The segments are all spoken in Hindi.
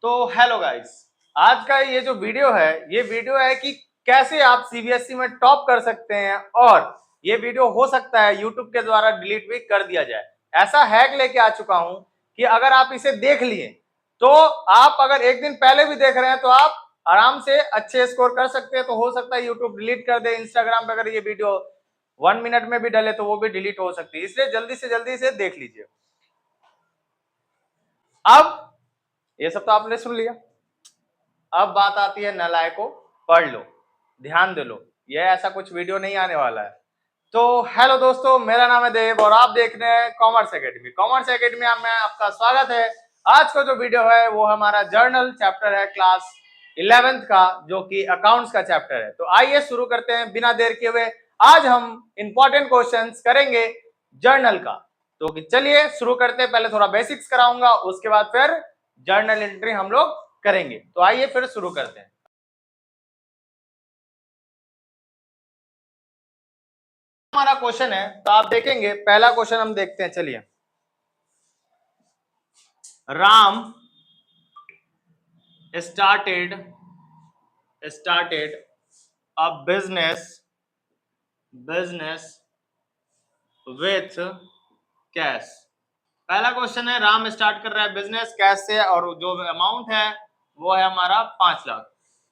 तो हेलो गाइस, आज का ये जो वीडियो है कि कैसे आप सीबीएसई में टॉप कर सकते हैं और ये वीडियो हो सकता है यूट्यूब के द्वारा डिलीट भी कर दिया जाए। ऐसा हैक लेके आ चुका हूं कि अगर आप इसे देख लिए तो आप अगर एक दिन पहले भी देख रहे हैं तो आप आराम से अच्छे स्कोर कर सकते हैं। तो हो सकता है यूट्यूब डिलीट कर दे। इंस्टाग्राम पे अगर ये वीडियो 1 मिनट में भी डले तो वो भी डिलीट हो सकती है, इसलिए जल्दी से जल्दी इसे देख लीजिए। अब ये सब तो आपने सुन लिया, अब बात आती है नालायकों, पढ़ लो, ध्यान दे लो, ये ऐसा कुछ वीडियो नहीं आने वाला है। तो हेलो दोस्तों, मेरा नाम है देव और आप देख रहे हैं कॉमर्स एकेडमी। कॉमर्स एकेडमी में आपका स्वागत है। आज का जो वीडियो है वो हमारा जर्नल चैप्टर है क्लास 11th का, जो कि अकाउंट्स का चैप्टर है। तो आइए शुरू करते हैं बिना देर किए हुए। आज हम इंपॉर्टेंट क्वेश्चंस करेंगे जर्नल का। तो चलिए शुरू करते हैं। पहले थोड़ा बेसिक्स कराऊंगा, उसके बाद फिर जर्नल एंट्री हम लोग करेंगे। तो आइए फिर शुरू करते हैं। हमारा क्वेश्चन है, तो आप देखेंगे पहला क्वेश्चन हम देखते हैं। चलिए, Ram started a business with cash. पहला क्वेश्चन है, राम स्टार्ट कर रहा है बिजनेस कैश से और जो अमाउंट है वो है हमारा 5 लाख।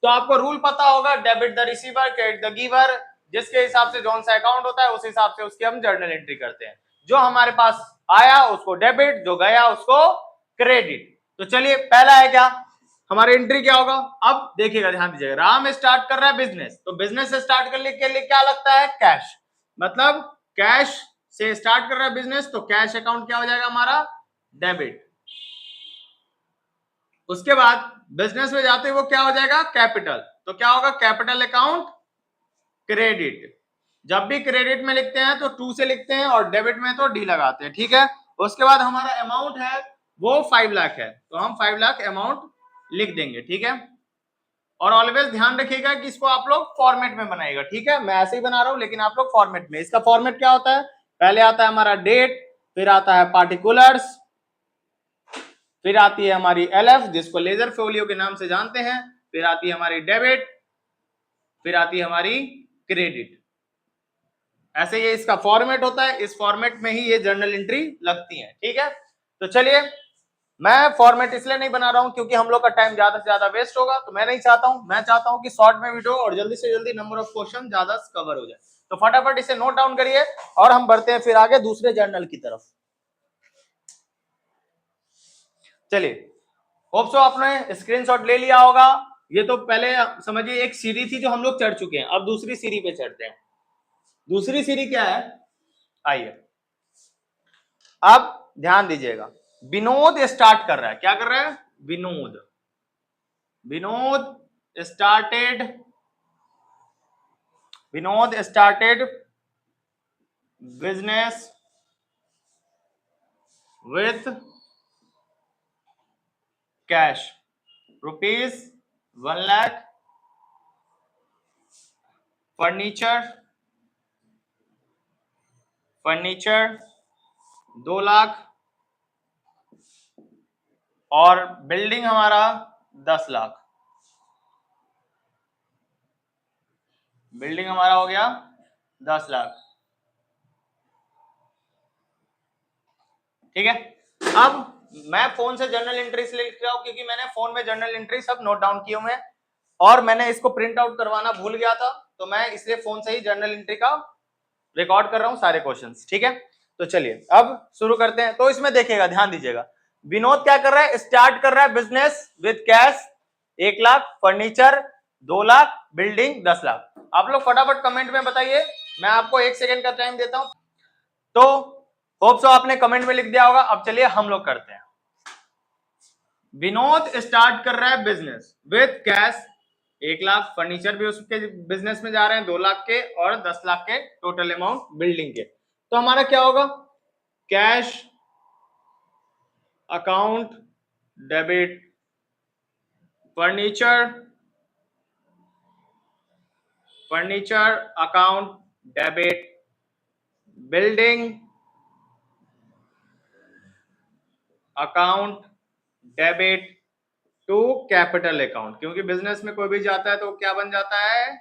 तो आपको रूल पता होगा, debit the receiver credit the giver. जिसके हिसाब से जौन सा अकाउंट होता है उस हिसाब से उसकी हम जर्नल एंट्री करते हैं। जो हमारे पास आया उसको डेबिट, जो गया उसको क्रेडिट। तो चलिए, पहला है क्या, हमारी एंट्री क्या होगा। अब देखिएगा, ध्यान दीजिएगा, राम स्टार्ट कर रहा है बिजनेस, तो बिजनेस स्टार्ट करने के लिए क्या लगता है, कैश। मतलब कैश से स्टार्ट कर रहा है बिजनेस, तो कैश अकाउंट क्या हो जाएगा हमारा, डेबिट। उसके बाद बिजनेस में जाते वो क्या हो जाएगा, कैपिटल। तो क्या होगा, कैपिटल अकाउंट क्रेडिट। जब भी क्रेडिट में लिखते हैं तो 2 से लिखते हैं और डेबिट में तो डी लगाते हैं, ठीक है। उसके बाद हमारा अमाउंट है वो 5 लाख है, तो हम 5 लाख अमाउंट लिख देंगे, ठीक है। और ऑलवेज ध्यान रखिएगा कि इसको आप लोग फॉर्मेट में बनाइएगा, ठीक है। मैं ऐसे ही बना रहा हूं लेकिन आप लोग फॉर्मेट में। इसका फॉर्मेट क्या होता है, पहले आता है हमारा डेट, फिर आता है पार्टिकुलर्स, फिर आती है हमारी एलएफ जिसको लेजर फोलियो के नाम से जानते हैं, फिर आती है हमारी डेबिट, फिर आती है हमारी क्रेडिट। ऐसे ये इसका फॉर्मेट होता है। इस फॉर्मेट में ही ये जर्नल एंट्री लगती है, ठीक है। तो चलिए, मैं फॉर्मेट इसलिए नहीं बना रहा हूं क्योंकि हम लोग का टाइम ज्यादा से ज्यादा वेस्ट होगा। तो मैं नहीं चाहता हूं, मैं चाहता हूं कि शॉर्ट में वीडियो और जल्दी से जल्दी नंबर ऑफ क्वेश्चन ज्यादा कवर हो जाए। तो फटाफट इसे नोट डाउन करिए और हम बढ़ते हैं फिर आगे दूसरे जर्नल की तरफ। चलिए, होप सो आपने स्क्रीनशॉट ले लिया होगा। ये तो पहले समझिए एक सीरी थी जो हम लोग चढ़ चुके हैं, अब दूसरी सीरी पे चढ़ते हैं। दूसरी सीरी क्या है, आइए अब ध्यान दीजिएगा। विनोद स्टार्ट कर रहा है, क्या कर रहा है, Vinod started business with cash ₹1 lakh, furniture 2 lakh और बिल्डिंग हमारा 10 लाख। बिल्डिंग हमारा हो गया 10 लाख, ठीक है। अब मैं फोन से जर्नल एंट्री इसलिए लिख रहा हूं क्योंकि मैंने फोन में जर्नल एंट्री सब नोट डाउन किए हुए हैं और मैंने इसको प्रिंट आउट करवाना भूल गया था, तो मैं इसलिए फोन से ही जर्नल एंट्री का रिकॉर्ड कर रहा हूं सारे क्वेश्चंस, ठीक है। तो चलिए अब शुरू करते हैं। तो इसमें देखिएगा, ध्यान दीजिएगा, विनोद क्या कर रहा है, स्टार्ट कर रहा है business with cash 1 lakh, furniture 2 lakh, building 10 lakh. आप लोग फटाफट कमेंट में बताइए, मैं आपको 1 सेकेंड का टाइम देता हूं। तो होप सो आपने कमेंट में लिख दिया होगा। अब चलिए हम लोग करते हैं। विनोद स्टार्ट कर रहा है business with cash 1 lakh, furniture भी उसके बिजनेस में जा रहे हैं 2 लाख के और 10 लाख के टोटल अमाउंट बिल्डिंग के। तो हमारा क्या होगा, cash account debit, furniture account debit, building account debit, to capital account, क्योंकि बिजनेस में कोई भी जाता है तो क्या बन जाता है,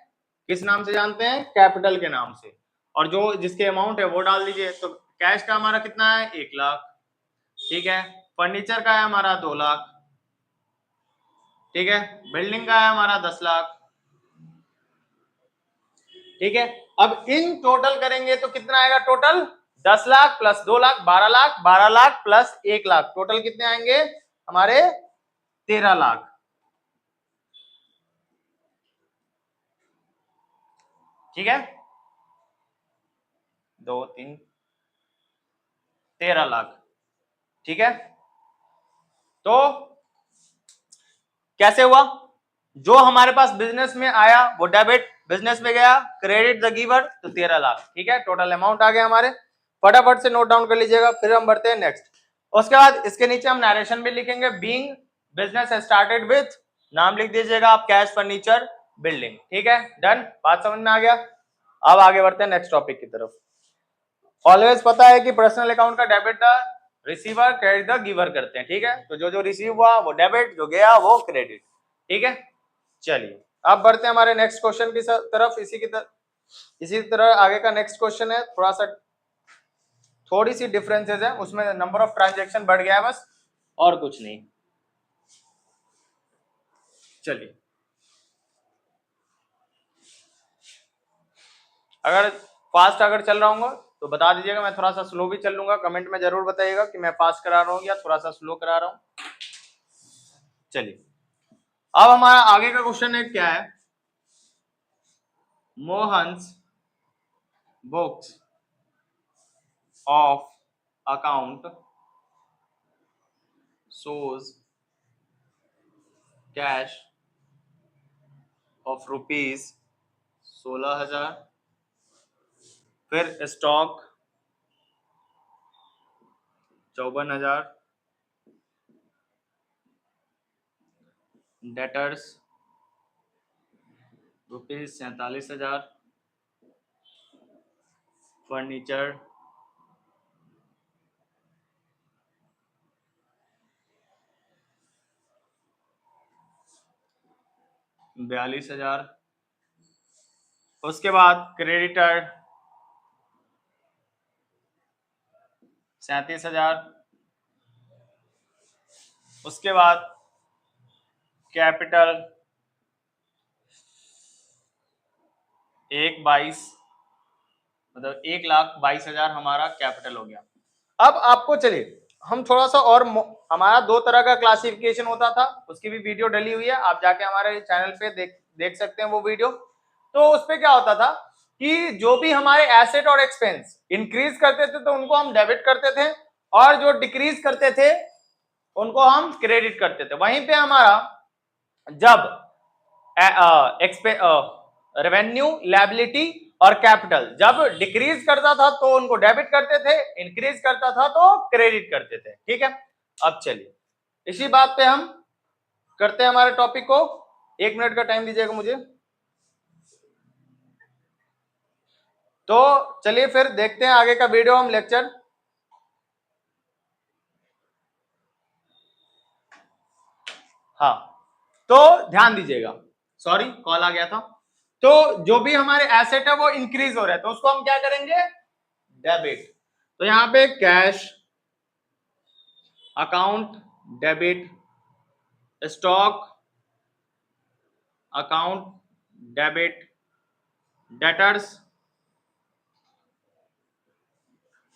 किस नाम से जानते हैं, कैपिटल के नाम से, और जो जिसके अमाउंट है वो डाल दीजिए। तो कैश का हमारा कितना है, 1,00,000, ठीक है। फर्नीचर का है हमारा 2,00,000, ठीक है। बिल्डिंग का है हमारा 10,00,000, ठीक है। अब इन टोटल करेंगे तो कितना आएगा, टोटल 10,00,000 प्लस 2,00,000 12,00,000, 12,00,000 प्लस 1,00,000, टोटल कितने आएंगे हमारे 13,00,000, ठीक है। 2 3 13,00,000, ठीक है। तो कैसे हुआ, जो हमारे पास बिजनेस में आया वो डेबिट, बिजनेस में गया क्रेडिट द गिवर, तो 13,00,000, ठीक है। टोटल अमाउंट आ गया हमारे, फटाफट से नोट डाउन कर लीजिएगा, फिर हम बढ़ते हैं नेक्स्ट। उसके बाद इसके नीचे हम नरेशन भी लिखेंगे, बीइंग बिजनेस स्टार्टेड विथ, नाम लिख दीजिएगा आप, कैश फर्नीचर बिल्डिंग, ठीक है। डन, बात समझ में आ गया। अब आगे बढ़ते हैं नेक्स्ट टॉपिक की तरफ। ऑलवेज पता है कि पर्सनल अकाउंट का debit the receiver, credit the giver करते हैं, ठीक है। तो जो जो रिसीव हुआ वो डेबिट, जो गया वो क्रेडिट, ठीक है। चलिए अब बढ़ते हैं हमारे नेक्स्ट क्वेश्चन की तरफ। इसी तरह आगे का नेक्स्ट क्वेश्चन है, थोड़ा सा थोड़ी सी डिफरेंसेस है उसमें, नंबर ऑफ ट्रांजैक्शन बढ़ गया है बस, और कुछ नहीं। चलिए अगर फास्ट अगर चल रहा हूँ तो बता दीजिएगा, मैं थोड़ा सा स्लो भी चल लूंगा, कमेंट में जरूर बताइएगा कि मैं फास्ट करा रहा हूँ या थोड़ा सा स्लो करा रहा हूँ। चलिए अब हमारा आगे का क्वेश्चन है, क्या है, Mohan's books of account shows cash of rupees 16,000, फिर स्टॉक 54,000, डेटर्स रुपीज 47,000, फर्नीचर 42,000, उसके बाद क्रेडिटर 37,000, उसके बाद कैपिटल 1,22, मतलब 1,22,000 हमारा कैपिटल हो गया। अब आपको चलिए हम थोड़ा सा और, हमारा 2 तरह का क्लासिफिकेशन होता था, उसकी भी वीडियो डली हुई है, आप जाके हमारे चैनल पे देख सकते हैं वो वीडियो। तो उस पे क्या होता था कि जो भी हमारे एसेट और एक्सपेंस इंक्रीज करते थे तो उनको हम डेबिट करते थे, और जो डिक्रीज करते थे उनको हम क्रेडिट करते थे। वहीं पे हमारा जब रेवेन्यू, लायबिलिटी और कैपिटल जब डिक्रीज करता था तो उनको डेबिट करते थे, इंक्रीज करता था तो क्रेडिट करते थे, ठीक है। अब चलिए इसी बात पे हम करते हैं हमारे टॉपिक को, 1 मिनट का टाइम दीजिएगा मुझे। तो चलिए फिर देखते हैं आगे का वीडियो, हम लेक्चर। हाँ तो ध्यान दीजिएगा, सॉरी कॉल आ गया था। तो जो भी हमारे एसेट है वो इंक्रीज हो रहा है तो उसको हम क्या करेंगे, डेबिट। तो यहाँ पे cash account debit, stock account debit, debtors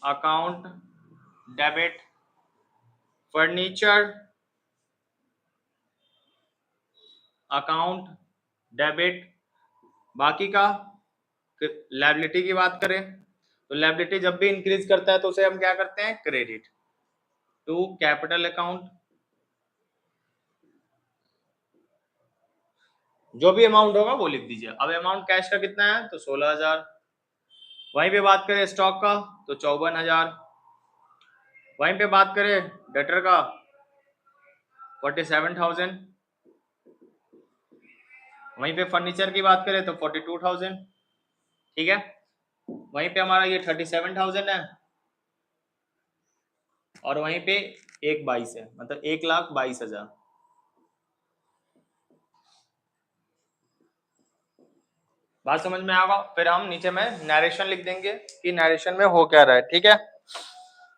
account debit, furniture account debit. बाकी का लायबिलिटी की बात करें तो लायबिलिटी जब भी इंक्रीज करता है तो उसे हम क्या करते हैं, क्रेडिट टू कैपिटल अकाउंट। जो भी अमाउंट होगा वो लिख दीजिए। अब अमाउंट कैश का कितना है तो 16,000, वहीं पे बात करें स्टॉक का तो 54,000, वहीं पे बात करें डेटर का 47,000, वहीं पे फर्नीचर की बात करें तो 42,000, ठीक है। वहीं पे हमारा ये 37,000 है, और वहीं पे 1,22 है, मतलब 1,22,000, बात समझ में आएगा। फिर हम नीचे में नरेशन लिख देंगे कि नरेशन में हो क्या रहा है, ठीक है।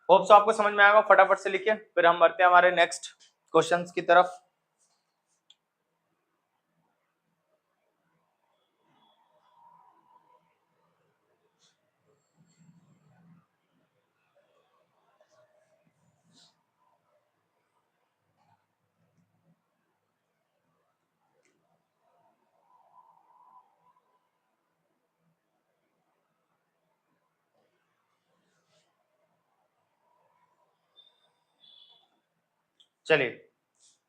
होप सो आपको समझ में आएगा, फटाफट से लिखिए, फिर हम बढ़ते हैं हमारे नेक्स्ट क्वेश्चंस की तरफ। चलिए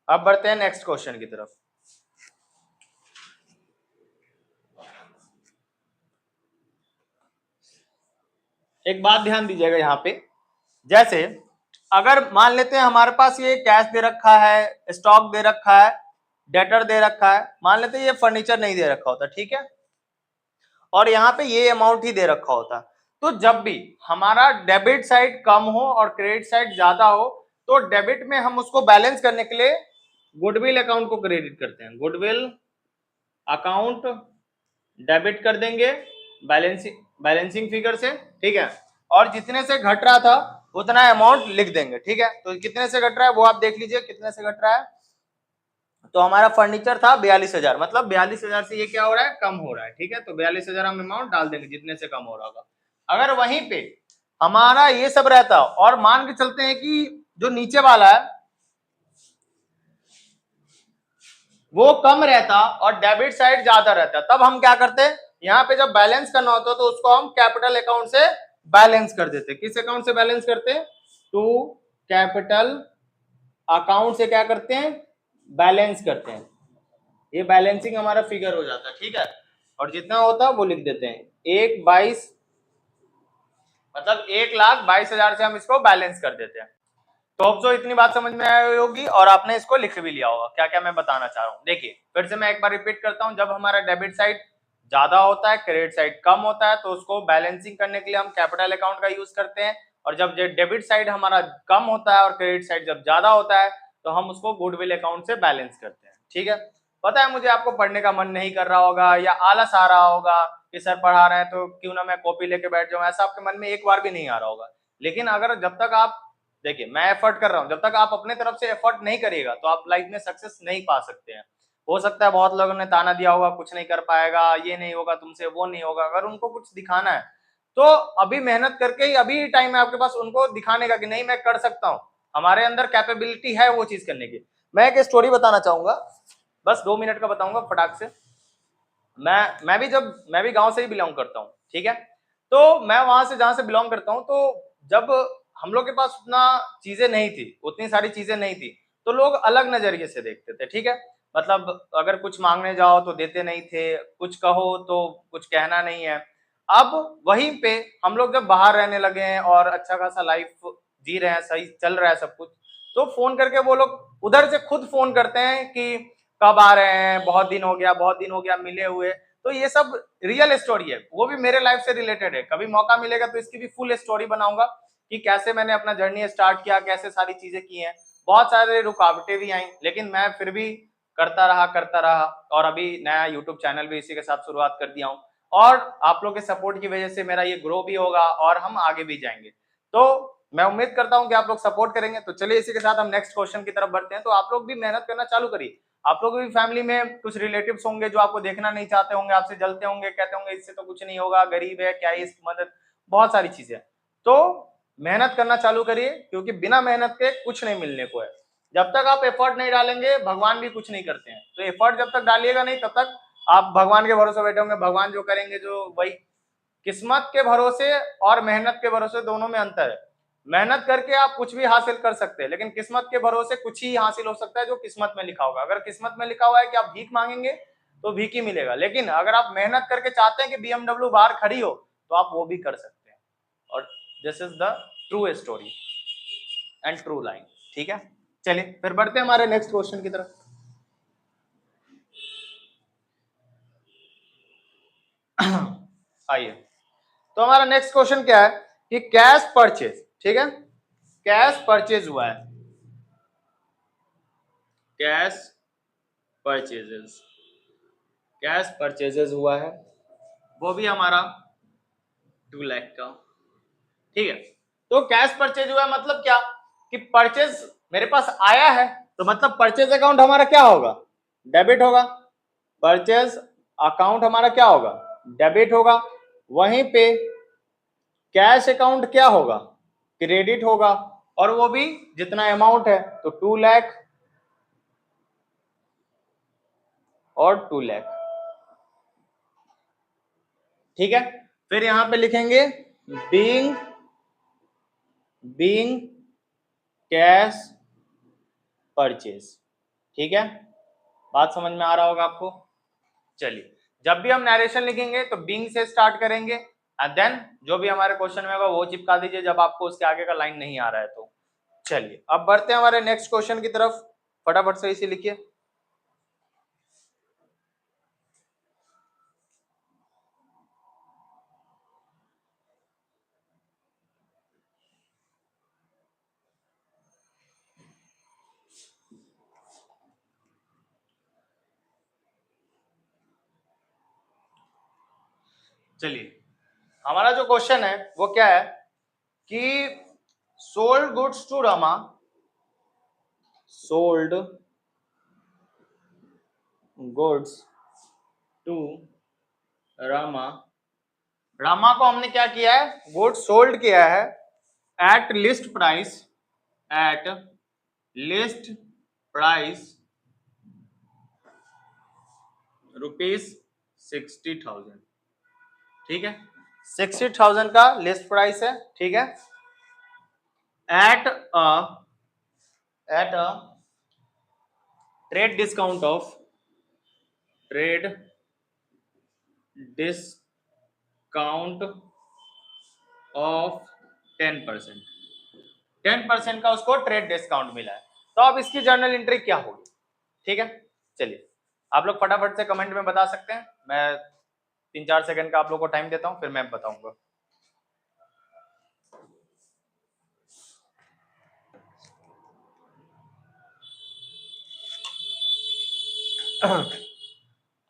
अब बढ़ते हैं नेक्स्ट क्वेश्चन की तरफ। एक बात ध्यान दीजिएगा यहाँ पे, जैसे अगर मान लेते हैं हमारे पास ये कैश दे रखा है, स्टॉक दे रखा है, डेटर दे रखा है, मान लेते हैं ये फर्नीचर नहीं दे रखा होता, ठीक है, और यहाँ पे ये अमाउंट ही दे रखा होता, तो जब भी हमारा डेबिट साइड कम हो और क्रेडिट साइड ज्यादा हो, तो डेबिट में हम उसको बैलेंस करने के लिए गुडविल अकाउंट को क्रेडिट करते हैं, गुडविल अकाउंट डेबिट कर देंगे बैलेंसिंग फिगर से, ठीक है, और जितने से घट रहा था उतना अमाउंट लिख देंगे, ठीक है। तो कितने से घट रहा है वो आप देख लीजिए, कितने से घट रहा है, तो हमारा फर्नीचर था 42,000, मतलब 42,000 से ये क्या हो रहा है, कम हो रहा है, ठीक है। तो 42,000 हम अमाउंट डाल देंगे जितने से कम हो रहा होगा। अगर वहीं पे हमारा ये सब रहता और मान के चलते हैं कि जो नीचे वाला है वो कम रहता और डेबिट साइड ज्यादा रहता, तब हम क्या करते, यहाँ पे जब बैलेंस करना होता तो उसको हम कैपिटल अकाउंट से बैलेंस कर देते। किस अकाउंट से बैलेंस करते, टू कैपिटल अकाउंट से क्या करते हैं, बैलेंस करते हैं। ये बैलेंसिंग हमारा फिगर हो जाता है, ठीक है, और जितना होता है वो लिख देते हैं, 1,22 मतलब 1,22,000 से हम इसको बैलेंस कर देते हैं। तो अब जो इतनी बात समझ में आई होगी और आपने इसको लिख भी लिया होगा क्या क्या मैं बताना चाह रहा हूँ। देखिए फिर से मैं एक बार रिपीट करता हूँ, जब हमारा डेबिट साइड ज्यादा होता है, क्रेडिट साइड कम होता है, तो उसको बैलेंसिंग करने के लिए हम कैपिटल अकाउंट का यूज करते हैं, और जब डेबिट साइड हमारा कम होता है और क्रेडिट साइड जब ज्यादा होता है तो हम उसको गुडविल अकाउंट से बैलेंस करते हैं, ठीक है। पता है मुझे आपको पढ़ने का मन नहीं कर रहा होगा या आलस आ रहा होगा कि सर पढ़ा रहे हैं तो क्यों ना मैं कॉपी लेके बैठ जाऊं, ऐसा आपके मन में एक बार भी नहीं आ रहा होगा। लेकिन अगर जब तक आप, देखिए मैं एफर्ट कर रहा हूं, जब तक आप अपने तरफ से एफर्ट नहीं करिएगा तो आप लाइफ में सक्सेस नहीं पा सकते हैं। हो सकता है बहुत लोगों ने ताना दिया होगा कुछ नहीं कर पाएगा, ये नहीं होगा तुमसे, वो नहीं होगा, अगर उनको कुछ दिखाना है तो अभी मेहनत करके ही, अभी टाइम है आपके पास उनको दिखाने का कि नहीं मैं कर सकता हूँ, हमारे अंदर कैपेबिलिटी है वो चीज करने की। मैं एक स्टोरी बताना चाहूंगा, बस 2 मिनट का बताऊंगा फटाक से। मैं भी गांव से ही बिलोंग करता हूँ, ठीक है, तो मैं वहां से जहां से बिलोंग करता हूँ, तो जब हम लोग के पास उतना चीजें नहीं थी, उतनी सारी चीजें नहीं थी, तो लोग अलग नजरिए से देखते थे, ठीक है, मतलब अगर कुछ मांगने जाओ तो देते नहीं थे, कुछ कहो तो कुछ कहना नहीं है। अब वहीं पे हम लोग जब बाहर रहने लगे हैं और अच्छा खासा लाइफ जी रहे हैं, सही चल रहा है सब कुछ, तो फोन करके वो लोग उधर से खुद फोन करते हैं कि कब आ रहे हैं, बहुत दिन हो गया, बहुत दिन हो गया मिले हुए। तो ये सब रियल स्टोरी है, वो भी मेरे लाइफ से रिलेटेड है, कभी मौका मिलेगा तो इसकी भी फुल स्टोरी बनाऊंगा कि कैसे मैंने अपना जर्नी स्टार्ट किया, कैसे सारी चीजें की हैं। बहुत सारे रुकावटें भी आई लेकिन मैं फिर भी करता रहा, और अभी नया यूट्यूब चैनल भी इसी के साथ शुरुआत कर दिया हूँ, और आप लोग के सपोर्ट की वजह से मेरा ये ग्रो भी होगा और हम आगे भी जाएंगे। तो मैं उम्मीद करता हूं कि आप लोग सपोर्ट करेंगे। तो चलिए इसी के साथ हम नेक्स्ट क्वेश्चन की तरफ बढ़ते हैं। तो आप लोग भी मेहनत करना चालू करिए, आप लोग भी फैमिली में कुछ रिलेटिव्स होंगे जो आपको देखना नहीं चाहते होंगे, आपसे जलते होंगे, कहते होंगे इससे तो कुछ नहीं होगा, गरीब है, क्या है इसकी मदद, बहुत सारी चीजें। तो मेहनत करना चालू करिए, क्योंकि बिना मेहनत के कुछ नहीं मिलने को है। जब तक आप एफर्ट नहीं डालेंगे भगवान भी कुछ नहीं करते हैं, तो एफर्ट जब तक डालिएगा नहीं तब तक आप भगवान के भरोसे बैठे होंगे, भगवान जो करेंगे जो वही। किस्मत के भरोसे और मेहनत के भरोसे दोनों में अंतर है। मेहनत करके आप कुछ भी हासिल कर सकते हैं, लेकिन किस्मत के भरोसे कुछ ही हासिल हो सकता है जो किस्मत में लिखा होगा। अगर किस्मत में लिखा हुआ है कि आप भीख मांगेंगे तो भीख ही मिलेगा, लेकिन अगर आप मेहनत करके चाहते हैं कि BMW बाहर खड़ी हो तो आप वो भी कर सकते हैं। और this is the true story and true line, ठीक है। चलिए फिर बढ़ते हैं हमारे नेक्स्ट क्वेश्चन की तरफ। आइए, तो हमारा नेक्स्ट क्वेश्चन क्या है कि कैश परचेज, ठीक है, कैश परचेज हुआ है, कैश परचेजेस, कैश परचेजेस हुआ है, वो भी हमारा 2 लाख का, ठीक है। तो कैश परचेज हुआ मतलब क्या कि परचेज मेरे पास आया है, तो मतलब परचेज अकाउंट हमारा क्या होगा, डेबिट होगा। परचेज अकाउंट हमारा क्या होगा, डेबिट होगा। वहीं पे कैश अकाउंट क्या होगा, क्रेडिट होगा, और वो भी जितना अमाउंट है, तो 2 लाख और 2 लाख, ठीक है। फिर यहां पे लिखेंगे बीइंग कैश परचेज, ठीक है। बात समझ में आ रहा होगा आपको। चलिए, जब भी हम नरेशन लिखेंगे तो बीइंग से स्टार्ट करेंगे, एंड देन जो भी हमारे क्वेश्चन में होगा वो चिपका दीजिए जब आपको उसके आगे का लाइन नहीं आ रहा है तो। चलिए, अब बढ़ते हैं हमारे नेक्स्ट क्वेश्चन की तरफ, फटाफट से इसे लिखिए। चलिए, हमारा जो क्वेश्चन है वो क्या है कि sold goods to Rama, sold goods to Rama, Rama को हमने क्या किया है, गुड्स सोल्ड किया है at list price, at list price ₹60,000, ठीक है। 60,000 का लिस्ट प्राइस है, ठीक है। At a trade discount of, trade discount of 10%, 10% का उसको ट्रेड डिस्काउंट मिला है। तो अब इसकी जर्नल एंट्री क्या होगी, ठीक है। चलिए, आप लोग फटाफट से कमेंट में बता सकते हैं, मैं 3-4 सेकंड का आप लोग को टाइम देता हूं, फिर मैं बताऊंगा।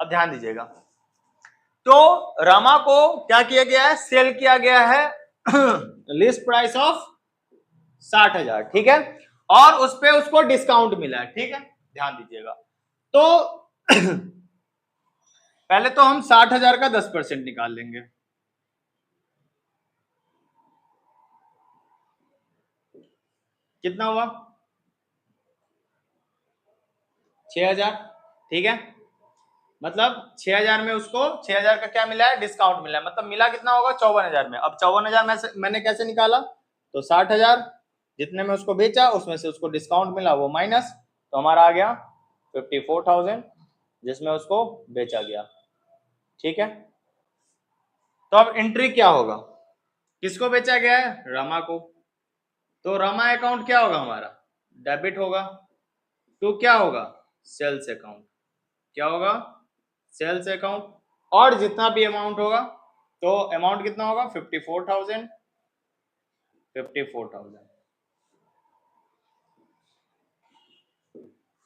अब ध्यान दीजिएगा, तो रमा को क्या किया गया है, सेल किया गया है लिस्ट प्राइस ऑफ 60,000, ठीक है, और उस पे उसको डिस्काउंट मिला है, ठीक है। ध्यान दीजिएगा, तो पहले तो हम 60,000 का 10% निकाल लेंगे, कितना हुआ 6,000, ठीक है। मतलब 6,000 में उसको 6,000 का क्या मिला है, डिस्काउंट मिला है, मतलब मिला कितना होगा 54,000 में। अब 54,000 में मैंने कैसे निकाला, तो 60,000 जितने में उसको बेचा उसमें से उसको डिस्काउंट मिला वो माइनस, तो हमारा आ गया 54,000 जिसमें उसको बेचा गया, ठीक है। तो अब एंट्री क्या होगा, किसको बेचा गया है, रमा को, तो रमा अकाउंट क्या होगा हमारा, डेबिट होगा, तो क्या होगा सेल्स अकाउंट, क्या होगा सेल्स अकाउंट, और जितना भी अमाउंट होगा, तो अमाउंट कितना होगा 54,000, 54,000।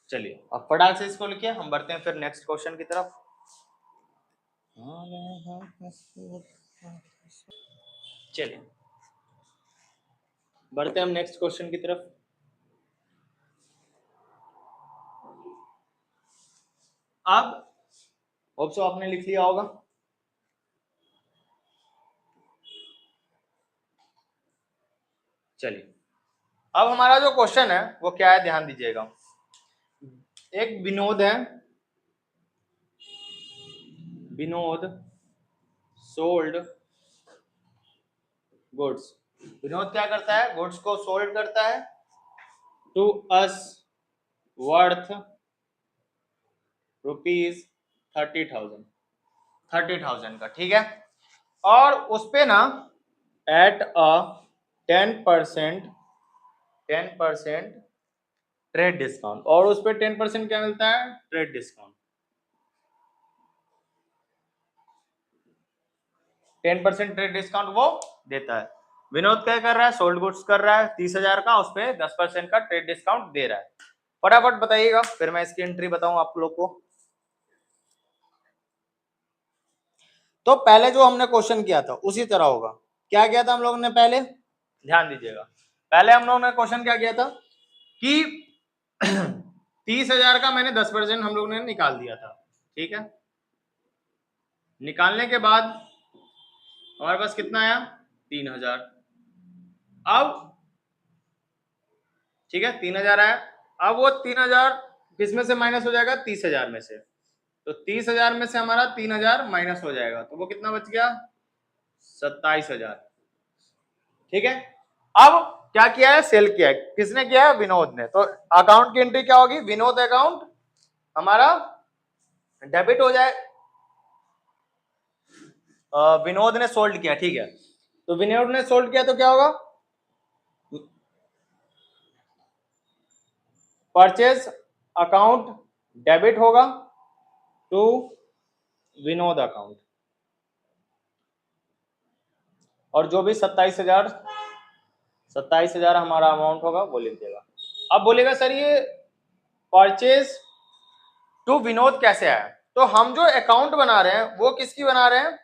चलिए, अब फटाक से इसको लिखिए, हम बढ़ते हैं फिर नेक्स्ट क्वेश्चन की तरफ। चलिए, बढ़ते हैं हम नेक्स्ट क्वेश्चन की तरफ। अब होप सो आपने लिख लिया होगा। चलिए, अब हमारा जो क्वेश्चन है वो क्या है, ध्यान दीजिएगा। एक विनोद है, विनोद सोल्ड गुड्स, विनोद क्या करता है, गुड्स को सोल्ड करता है टू अस वर्थ ₹30,000, 30,000 का, ठीक है। और उस पे ना एट अ 10% ट्रेड डिस्काउंट, और उस पे 10% क्या मिलता है, ट्रेड डिस्काउंट, 10% ट्रेड डिस्काउंट वो देता है। विनोद क्या कर रहा है, सोल्ड गुड्स कर रहा है 30,000 का, उस पे 10% का ट्रेड डिस्काउंट दे रहा है। फटाफट बताइएगा, फिर मैं इसकी एंट्री बताऊं आप लोग को। तो पहले जो हमने क्वेश्चन किया था उसी तरह होगा। क्या किया था हम लोगों ने पहले, ध्यान दीजिएगा, पहले हम लोगों ने क्वेश्चन क्या किया था कि 30,000 का मैंने 10% हम लोगों ने निकाल दिया था, ठीक है। निकालने के बाद हमारे पास कितना आया, 3,000। अब ठीक है 3,000 आया। अब वो 3,000 किस में से माइनस हो जाएगा, 30,000 में से। तो 30,000 में से हमारा 3,000 माइनस हो जाएगा, तो वो कितना बच गया, 27,000, ठीक है। अब क्या किया है, सेल किया है, किसने किया है, विनोद ने। तो अकाउंट की एंट्री क्या होगी, विनोद अकाउंट हमारा डेबिट हो जाए, विनोद ने सोल्ड किया, ठीक है। तो विनोद ने सोल्ड किया तो क्या होगा, परचेज अकाउंट डेबिट होगा टू विनोद अकाउंट, और जो भी 27,000 हमारा अमाउंट होगा वो लिख देगा। अब बोलेगा सर ये परचेज टू विनोद कैसे आया, तो हम जो अकाउंट बना रहे हैं वो किसकी बना रहे हैं,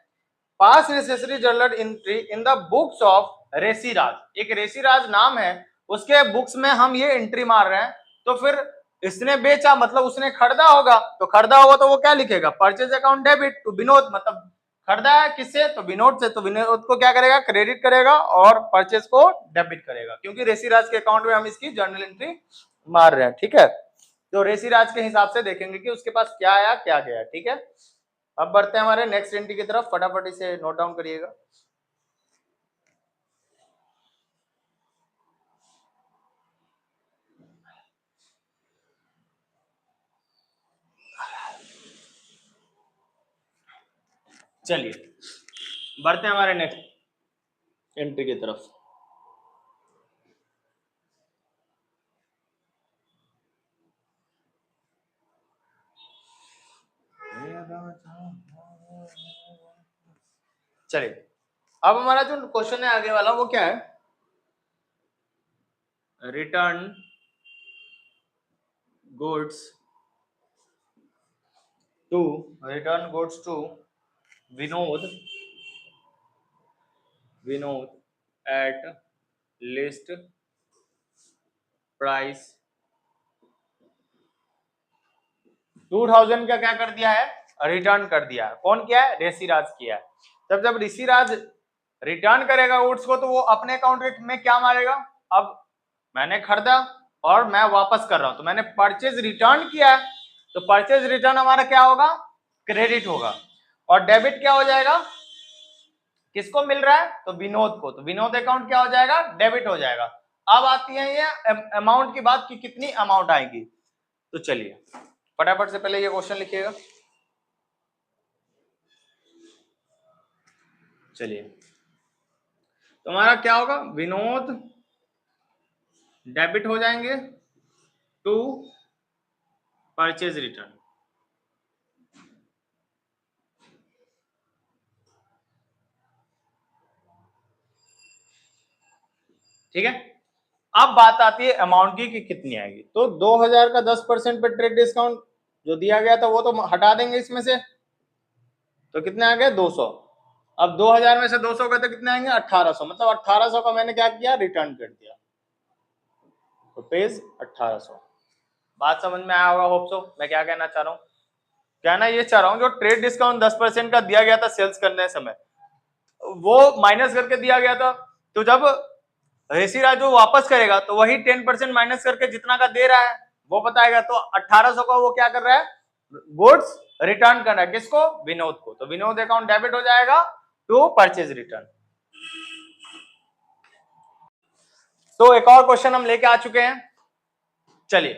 pass necessary journal entry in the books of रेसीराज। एक रेसीराज नाम है, उसके बुक्स में हम ये एंट्री मार रहे हैं। तो फिर इसने बेचा मतलब उसने खरीदा होगा, तो खरीदा होगा तो वो क्या लिखेगा, purchase account debit to Vinod, मतलब खरीदा है किससे, तो विनोद से। तो विनोद को क्या करेगा, क्रेडिट करेगा, और परचेज को डेबिट करेगा, क्योंकि रेसीराज के अकाउंट में हम इसकी जर्नल एंट्री मार रहे हैं, ठीक है। तो रेसीराज के हिसाब से देखेंगे कि उसके पास क्या आया क्या गया, ठीक है। अब बढ़ते हैं हमारे नेक्स्ट एंट्री की तरफ, फटाफट इसे नोट डाउन करिएगा। चलिए बढ़ते हैं हमारे नेक्स्ट एंट्री की तरफ। चलिए अब हमारा जो क्वेश्चन है आगे वाला वो क्या है, return goods to Vinod at list price 2,000 का क्या कर दिया है, रिटर्न कर दिया है। कौन किया है, ऋषिराज किया है। जब ऋषिराज रिटर्न करेगा गुड्स को तो वो अपने अकाउंट में क्या मारेगा, अब मैंने खरीदा और मैं वापस कर रहा हूं, तो मैंने परचेज रिटर्न किया है, तो परचेज रिटर्न हमारा क्या होगा, क्रेडिट होगा, और डेबिट क्या हो जाएगा, किसको मिल रहा है, तो विनोद को। तो विनोद अकाउंट क्या हो जाएगा, डेबिट हो जाएगा। अब आती है ये अमाउंट की बात कि कितनी अमाउंट आएगी। तो चलिए फटाफट से पहले ये क्वेश्चन लिखिएगा। चलिए तो हमारा क्या होगा, विनोद डेबिट हो जाएंगे टू परचेज रिटर्न, ठीक है। अब बात आती है अमाउंट की कि कितनी आएगी। तो 2,000 का 10% पे ट्रेड डिस्काउंट जो दिया गया था वो तो हटा देंगे इसमें से, तो कितने आ गए, 200। अब 2,000 में से 200 गए तो कितने आएंगे, 1,800, मतलब 1,800 का मैंने क्या किया, रिटर्न कर दिया। तो पेज 1,800। बात समझ में आया होगा, होप सो। मैं क्या कहना चाह रहा हूँ, कहना ये चाह रहा हूँ जो ट्रेड डिस्काउंट 10% का दिया गया था सेल्स करने समय, वो माइनस करके दिया गया था। तो जब ऋषिराज जो वापस करेगा तो वही 10% माइनस करके जितना का दे रहा है वो बताएगा। तो 1,800 का वो क्या कर रहा है, गुड्स रिटर्न कर रहा है, किसको, विनोद को। तो विनोद अकाउंट डेबिट हो जाएगा टू परचेज रिटर्न। तो एक और क्वेश्चन हम लेके आ चुके हैं। चलिए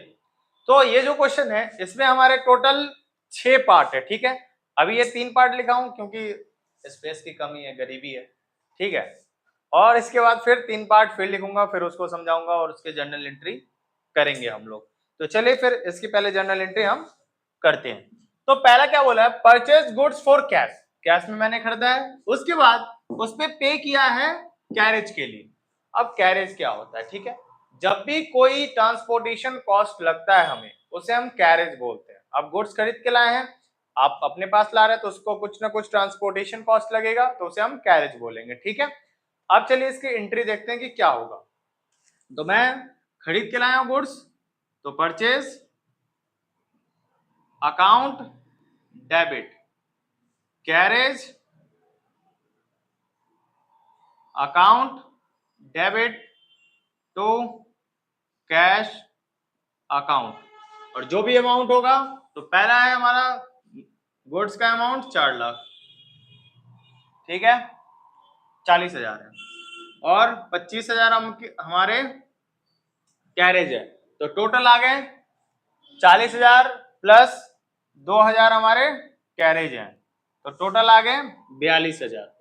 तो ये जो क्वेश्चन है इसमें हमारे टोटल 6 पार्ट है, ठीक है। अभी ये 3 पार्ट लिखा हूं क्योंकि स्पेस की कमी है, गरीबी है, ठीक है। और इसके बाद फिर 3 पार्ट फिर लिखूंगा, फिर उसको समझाऊंगा और उसके जर्नल एंट्री करेंगे हम लोग। तो चलिए फिर इसकी पहले जर्नल एंट्री हम करते हैं। तो पहला क्या बोला है, purchase goods for cash, cash में मैंने खरीदा है, उसके बाद उस पे पे किया है कैरेज के लिए। अब कैरेज क्या होता है, ठीक है। जब भी कोई ट्रांसपोर्टेशन कॉस्ट लगता है हमें, उसे हम कैरेज बोलते हैं। अब गुड्स खरीद के लाए हैं, आप अपने पास ला रहे हैं तो उसको कुछ ना कुछ ट्रांसपोर्टेशन कॉस्ट लगेगा, तो उसे हम कैरेज बोलेंगे, ठीक है। अब चलिए इसकी एंट्री देखते हैं कि क्या होगा। तो मैं खरीद के लाया हूं गुड्स, तो purchase account debit, carriage account debit to cash account, और जो भी अमाउंट होगा, तो पहला है हमारा गुड्स का अमाउंट 4 लाख, ठीक है, 40,000 है, और 25,000 हमारे कैरेज है, तो टोटल आ गए 40,000 प्लस 2,000 हमारे कैरेज हैं, तो टोटल आ गए 42,000।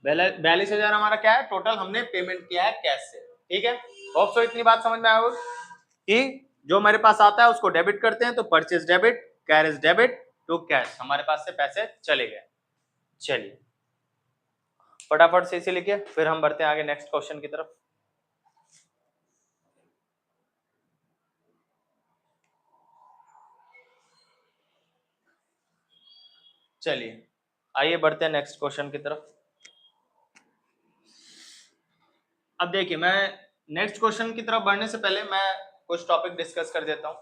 42,000 हमारा क्या है, टोटल हमने पेमेंट किया है कैश से, ठीक है। होप सो इतनी बात समझ में आया कि जो हमारे पास आता है उसको डेबिट करते हैं, तो purchase debit, carriage debit to cash, हमारे पास से पैसे चले गए। चलिए फटाफट से इसे लिखिए, फिर हम बढ़ते हैं आगे नेक्स्ट क्वेश्चन की तरफ। चलिए आइए बढ़ते हैं नेक्स्ट क्वेश्चन की तरफ। अब देखिए, मैं नेक्स्ट क्वेश्चन की तरफ बढ़ने से पहले मैं कुछ टॉपिक डिस्कस कर देता हूं।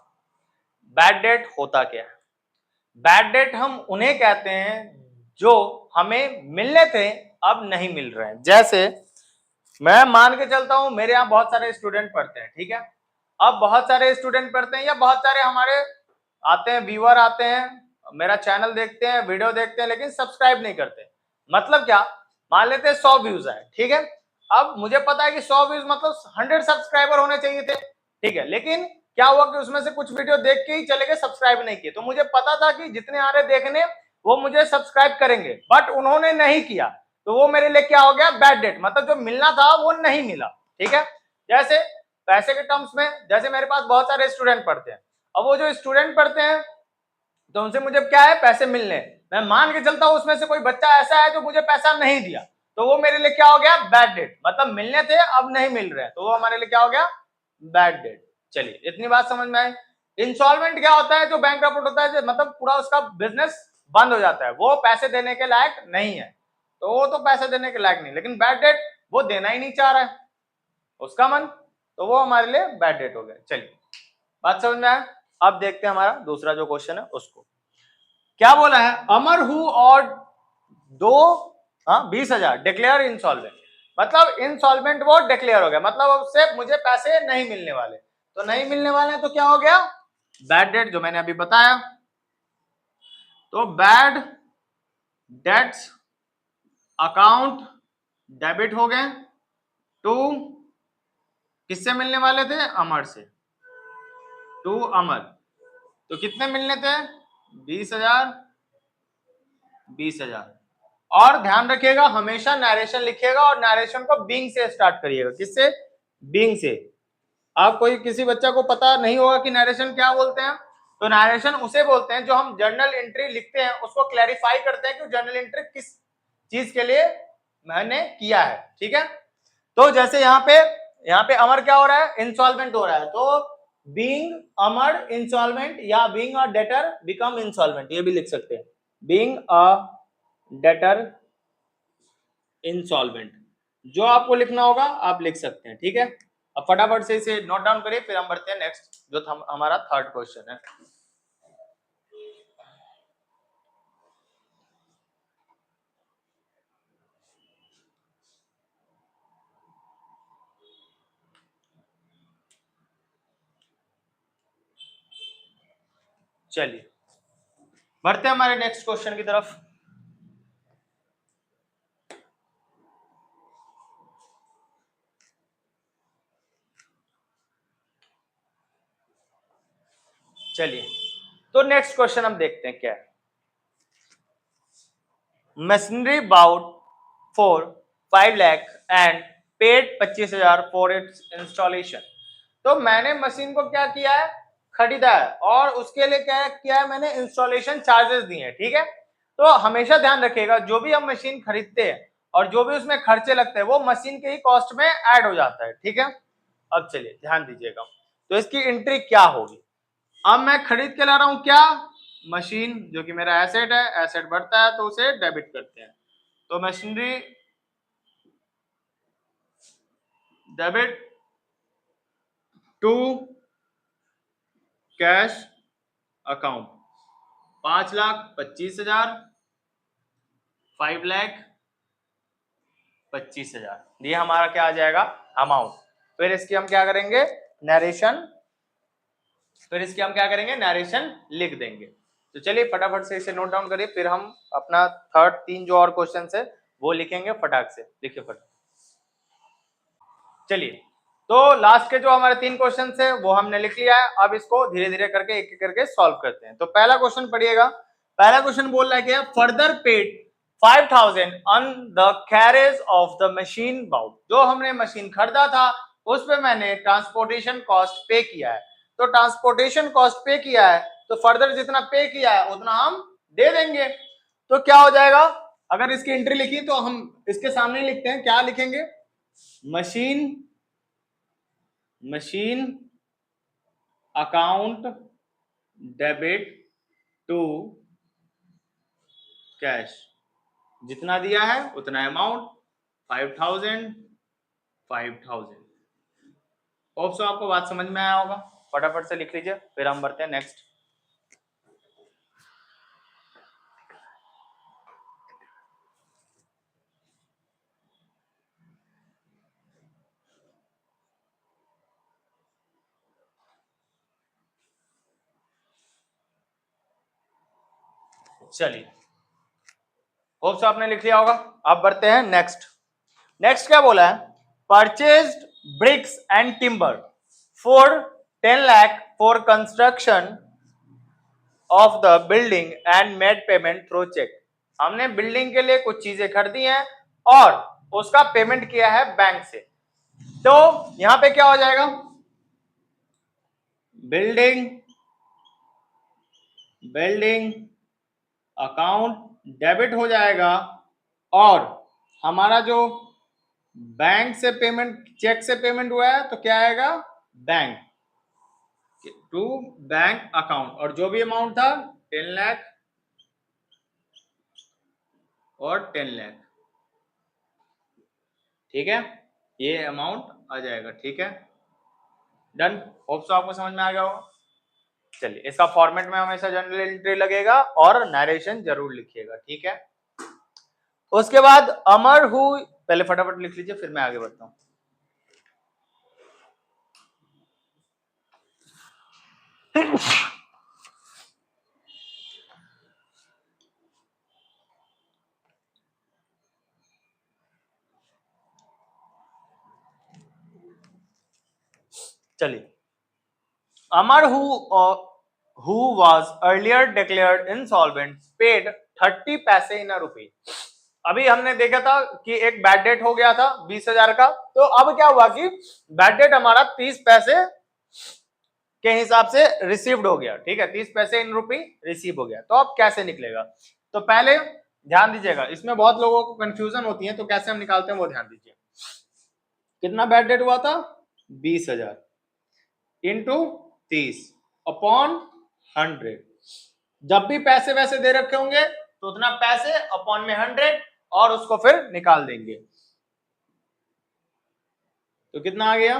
बैड डेट होता क्या है? बैड डेट हम उन्हें कहते हैं जो हमें मिलने थे अब नहीं मिल रहे हैं। जैसे मैं मान के चलता हूं, मेरे यहाँ बहुत सारे स्टूडेंट पढ़ते हैं, ठीक है। अब बहुत सारे स्टूडेंट पढ़ते हैं या बहुत सारे हमारे आते हैं, व्यूअर आते हैं, मेरा चैनल देखते हैं, वीडियो देखते हैं, लेकिन सब्सक्राइब नहीं करते। मतलब क्या, मान लेते हैं 100 व्यूज है, ठीक है। अब मुझे पता है कि 100 व्यूज मतलब 100 सब्सक्राइबर होने चाहिए थे, ठीक है, लेकिन क्या हुआ कि उसमें से कुछ वीडियो देख के ही चले गए, सब्सक्राइब नहीं किए। तो मुझे पता था कि जितने आ रहे देखने वो मुझे सब्सक्राइब करेंगे, बट उन्होंने नहीं किया, तो वो मेरे लिए क्या हो गया, बैड डेट, मतलब जो मिलना था वो नहीं मिला, ठीक है। जैसे पैसे के टर्म्स में, जैसे मेरे पास बहुत सारे स्टूडेंट पढ़ते हैं, अब वो जो स्टूडेंट पढ़ते हैं तो उनसे मुझे क्या है, पैसे मिलने, मैं मान के चलता हूं उसमें से कोई बच्चा ऐसा है जो मुझे पैसा नहीं दिया, तो वो मेरे लिए क्या हो गया, बैड डेट, मतलब मिलने थे अब नहीं मिल रहे, तो वो हमारे लिए क्या हो गया, बैड डेट। चलिए इतनी बात समझ में आई। इंस्टॉलमेंट क्या होता है, जो बैंकरप्ट होता है, मतलब पूरा उसका बिजनेस बंद हो जाता है, वो पैसे देने के लायक नहीं है, तो वो तो पैसे देने के लायक नहीं, लेकिन बैड डेट वो देना ही नहीं चाह रहा है उसका मन, तो वो हमारे लिए बैड डेट हो गया। चलिए बात समझ में आया। अब देखते हैं हमारा दूसरा जो क्वेश्चन है उसको। क्या बोला है, अमर हु और दो 20,000 डिक्लेयर इंसॉल्वेंट, मतलब इंसॉल्वेंट वो डिक्लेयर हो गया, मतलब उससे मुझे पैसे नहीं मिलने वाले, तो नहीं मिलने वाले हैं, तो क्या हो गया, बैड डेट, जो मैंने अभी बताया। तो बैड डेट्स अकाउंट डेबिट हो गए टू, किससे मिलने वाले थे, अमर से, टू अमर, तो कितने मिलने थे, 20,000 20,000। और ध्यान रखिएगा हमेशा नरेशन लिखिएगा और नरेशन को बीइंग से स्टार्ट करिएगा, किससे, बीइंग से। आप कोई किसी बच्चा को पता नहीं होगा कि नरेशन क्या बोलते हैं, तो नरेशन उसे बोलते हैं जो हम जर्नल एंट्री लिखते हैं उसको क्लैरिफाई करते हैं कि जर्नल एंट्री किस चीज के लिए मैंने किया है, ठीक है। तो जैसे यहाँ पे अमर क्या हो रहा है, इंसॉल्वेंट हो रहा है, तो बीइंग अमर इंसॉल्वेंट या being a debtor become insolvent, ये भी लिख सकते हैं, बीइंग अ डेटर इंसॉल्वेंट, जो आपको लिखना होगा आप लिख सकते हैं, ठीक है। अब फटाफट से इसे नोट डाउन करिए, फिर हम बढ़ते हैं नेक्स्ट, जो हमारा थर्ड क्वेश्चन है। चलिए बढ़ते हैं हमारे नेक्स्ट क्वेश्चन की तरफ। चलिए तो नेक्स्ट क्वेश्चन हम देखते हैं क्या है। Machinery bought for 5 lakh and paid 25,000 for its installation, तो मैंने मशीन को क्या किया है, खरीदा है, और उसके लिए क्या किया है, मैंने इंस्टॉलेशन चार्जेस दिए हैं, ठीक है। तो हमेशा ध्यान रखिएगा जो भी हम मशीन खरीदते हैं और जो भी उसमें खर्चे लगते हैं वो मशीन के ही कॉस्ट में ऐड हो जाता है, ठीक है। अब चलिए ध्यान दीजिएगा, तो इसकी एंट्री क्या होगी। अब मैं खरीद के ला रहा हूं क्या, मशीन जो कि मेरा एसेट है, एसेट बढ़ता है तो उसे डेबिट करते हैं। तो machinery debit to cash account 5,25,000, 5,25,000 ये हमारा क्या आ जाएगा अमाउंट। फिर इसकी हम क्या करेंगे नरेशन, नरेशन लिख देंगे। तो चलिए फटाफट से इसे नोट डाउन करिए, फिर हम अपना थर्ड 3 जो और क्वेश्चन है वो लिखेंगे फटाक से। लिखिए फटाक। चलिए तो लास्ट के जो हमारे 3 क्वेश्चन है वो हमने लिख लिया है। अब इसको धीरे धीरे करके एक एक करके सॉल्व करते हैं। तो पहला क्वेश्चन पढ़िएगा। पहला क्वेश्चन बोल रहा है कि further paid 5,000 on the carriage of the machine bought. जो हमने मशीन खरीदा था उस पे मैंने ट्रांसपोर्टेशन कॉस्ट पे किया है। तो ट्रांसपोर्टेशन कॉस्ट पे किया है तो फर्दर जितना पे किया है उतना हम दे देंगे। तो क्या हो जाएगा, अगर इसकी एंट्री लिखी तो हम इसके सामने लिखते हैं, क्या लिखेंगे machine account debit to cash, जितना दिया है उतना अमाउंट 5,000 होप सो आपको बात समझ में आया होगा। फटाफट से लिख लीजिए फिर हम बढ़ते हैं नेक्स्ट। चलिए होप सो आपने लिख लिया होगा। अब बढ़ते हैं नेक्स्ट। नेक्स्ट क्या बोला है, purchased bricks and timber for 10 lakh for construction of the building and made payment through cheque. हमने बिल्डिंग के लिए कुछ चीजें खरीदी हैं और उसका पेमेंट किया है बैंक से। तो यहां पे क्या हो जाएगा, बिल्डिंग अकाउंट डेबिट हो जाएगा और हमारा जो बैंक से पेमेंट, चेक से पेमेंट हुआ है तो क्या आएगा बैंक टू बैंक अकाउंट, और जो भी अमाउंट था 10 लाख और 10 लाख। ठीक है, ये अमाउंट आ जाएगा। ठीक है डन, होप सो आपको समझ में आ गया होगा। चलिए इसका फॉर्मेट में हमेशा जनरल एंट्री लगेगा और नरेशन जरूर लिखिएगा। ठीक है, उसके बाद अमर हु, पहले फटाफट लिख लीजिए फिर मैं आगे बढ़ता हूं। चलिए Amar who was earlier declared insolvent paid 30 पैसे इन अ रुपी। अभी हमने देखा था कि एक बैड डेट हो गया था 20,000 का, तो अब क्या हुआ कि बैड डेट हमारा 30 पैसे के हिसाब से रिसीव्ड हो गया। ठीक है, 30 पैसे इन रुपी रिसीव हो गया। तो अब कैसे निकलेगा, तो पहले ध्यान दीजिएगा, इसमें बहुत लोगों को कंफ्यूजन होती है, तो कैसे हम निकालते हैं वो ध्यान दीजिए। कितना बैड डेट हुआ था 20,000 इंटू 30 अपॉन 100। जब भी पैसे वैसे दे रखे होंगे तो उतना पैसे अपॉन में 100 और उसको फिर निकाल देंगे। तो कितना आ गया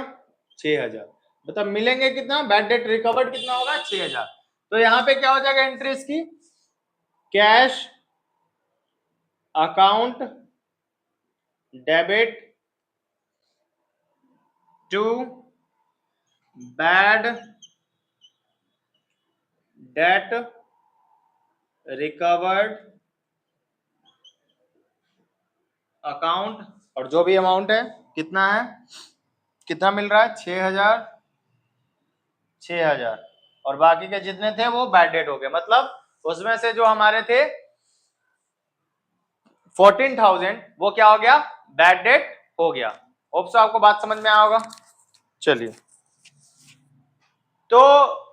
6,000। मतलब मिलेंगे कितना, बैड डेट रिकवर्ड कितना होगा 6,000। तो यहां पे क्या हो जाएगा एंट्रीज की, cash account debit to bad debt recovered account, और जो भी अमाउंट है कितना है, कितना मिल रहा है 6,000 और बाकी के जितने थे वो बैड डेट हो गए। मतलब उसमें से जो हमारे थे 14,000 वो क्या हो गया बैड डेट हो गया। होप सो आपको बात समझ में आया होगा। चलिए तो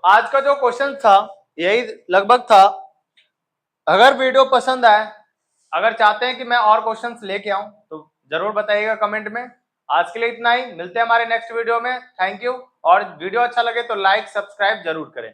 आज का जो क्वेश्चन था यही लगभग था। अगर वीडियो पसंद आए, अगर चाहते हैं कि मैं और क्वेश्चंस लेके आऊं तो जरूर बताइएगा कमेंट में। आज के लिए इतना ही, मिलते हैं हमारे नेक्स्ट वीडियो में। थैंक यू, और वीडियो अच्छा लगे तो लाइक सब्सक्राइब जरूर करें।